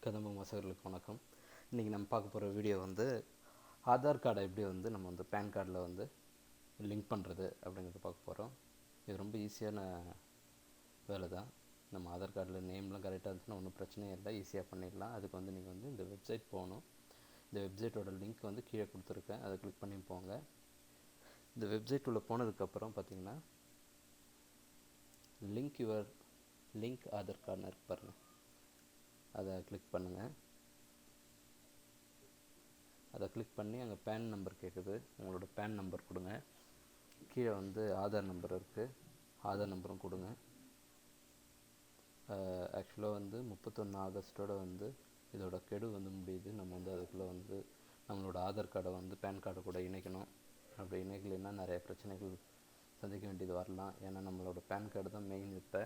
கதம்பம் வாசகர்களுக்கு வணக்கம். இன்றைக்கி நம்ம பார்க்க போகிற வீடியோ வந்து ஆதார் கார்டை எப்படி வந்து நம்ம வந்து பேன் கார்டில் வந்து லிங்க் பண்ணுறது அப்படிங்கிறத பார்க்க போகிறோம். இது ரொம்ப ஈஸியான வேலை தான். நம்ம ஆதார் கார்டில் நேம்லாம் கரெக்டாக இருந்துச்சுன்னா ஒன்றும் பிரச்சனையே இல்லை, ஈஸியாக பண்ணிடலாம். அதுக்கு வந்து நீங்கள் வந்து இந்த வெப்சைட் போகணும். இந்த வெப்சைட்டோட லிங்க் வந்து கீழே கொடுத்துருக்கேன், அதை கிளிக் பண்ணி போங்க. இந்த வெப்சைட் உள்ள போனதுக்கப்புறம் பார்த்தீங்கன்னா லிங்க் ஆதார் கார்டுன்னு இருக்கு பாருங்கள், அதை கிளிக் பண்ணுங்கள். அதை கிளிக் பண்ணி அங்கே பேன் நம்பர் கேட்குது, உங்களோட பேன் நம்பர் கொடுங்க. கீழே வந்து ஆதார் நம்பர் இருக்குது, ஆதார் நம்பரும் கொடுங்க. ஆக்சுவலாக வந்து 31 ஆகஸ்ட்டோட வந்து இதோட கெடு வந்து முடியுது. நம்ம வந்து அதுக்குள்ளே வந்து நம்மளோட ஆதார் கார்டை வந்து பேன் கார்டை கூட இணைக்கணும். அப்படி இணைக்கலைன்னா நிறைய பிரச்சனைகள் சந்திக்க வேண்டியது வரலாம். ஏன்னா நம்மளோட பேன் கார்டு தான் மெயின். இப்போ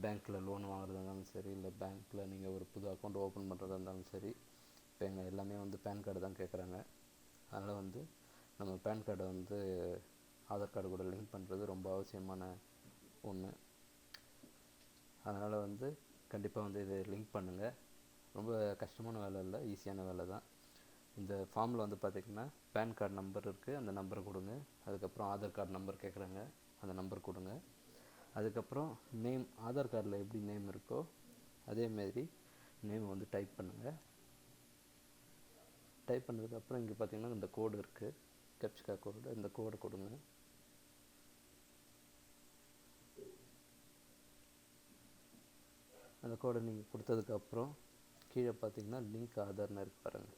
பேங்க்கில் லோன் வாங்குறதா இருந்தாலும் சரி, இல்லை பேங்க்கில் நீங்கள் ஒரு புது அக்கௌண்ட் ஓப்பன் பண்ணுறதா இருந்தாலும் சரி, இப்போ எங்கள் எல்லாமே வந்து பேன் கார்டு தான் கேட்குறாங்க. அதனால் வந்து நம்ம பேன் கார்டை வந்து ஆதார் கார்டு கூட லிங்க் பண்ணுறது ரொம்ப அவசியமான ஒன்று. அதனால் வந்து கண்டிப்பாக வந்து இதை லிங்க் பண்ணுங்கள். ரொம்ப கஷ்டமான வேலை இல்லை, ஈஸியான வேலை தான். இந்த ஃபார்மில் வந்து பார்த்திங்கன்னா பேன் கார்டு நம்பர் இருக்குது, அந்த நம்பரை கொடுங்க. அதுக்கப்புறம் ஆதார் கார்டு நம்பர் கேட்குறாங்க, அந்த நம்பர் கொடுங்க. அதுக்கப்புறம் நேம், ஆதார் கார்டில் எப்படி நேம் இருக்கோ அதேமாரி நேம் வந்து டைப் பண்ணுங்கள். டைப் பண்ணதுக்கப்புறம் இங்கே பார்த்தீங்கன்னா இந்த கோடு இருக்குது, கேப்சா கோடு, இந்த கோடை கொடுங்க. அந்த கோடை நீங்கள் கொடுத்ததுக்கப்புறம் கீழே பார்த்தீங்கன்னா லிங்க் ஆதார்னு இருக்கு பாருங்கள்,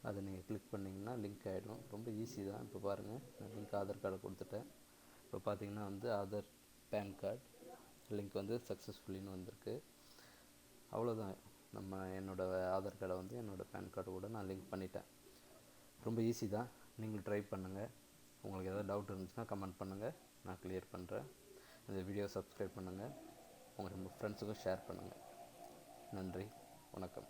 அதை நீங்கள் கிளிக் பண்ணிங்கன்னா லிங்க் ஆகிடும். ரொம்ப ஈஸி தான். இப்போ பாருங்கள், நான் லிங்க் ஆதார் கார்டை கொடுத்துட்டேன். இப்போ பார்த்தீங்கன்னா வந்து ஆதார் பேன் கார்டு லிங்க் வந்து சக்ஸஸ்ஃபுல்லின்னு வந்திருக்கு. அவ்வளோதான். என்னோடய ஆதார் கார்டை வந்து என்னோடய பேன் கார்டு கூட நான் லிங்க் பண்ணிட்டேன். ரொம்ப ஈஸி தான், நீங்களும் ட்ரை பண்ணுங்கள். உங்களுக்கு எதாவது டவுட் இருந்துச்சுன்னா கமெண்ட் பண்ணுங்கள், நான் கிளியர் பண்ணுறேன். இந்த வீடியோ சப்ஸ்கிரைப் பண்ணுங்கள், உங்கள் ஃப்ரெண்ட்ஸுக்கும் ஷேர் பண்ணுங்கள். நன்றி, வணக்கம்.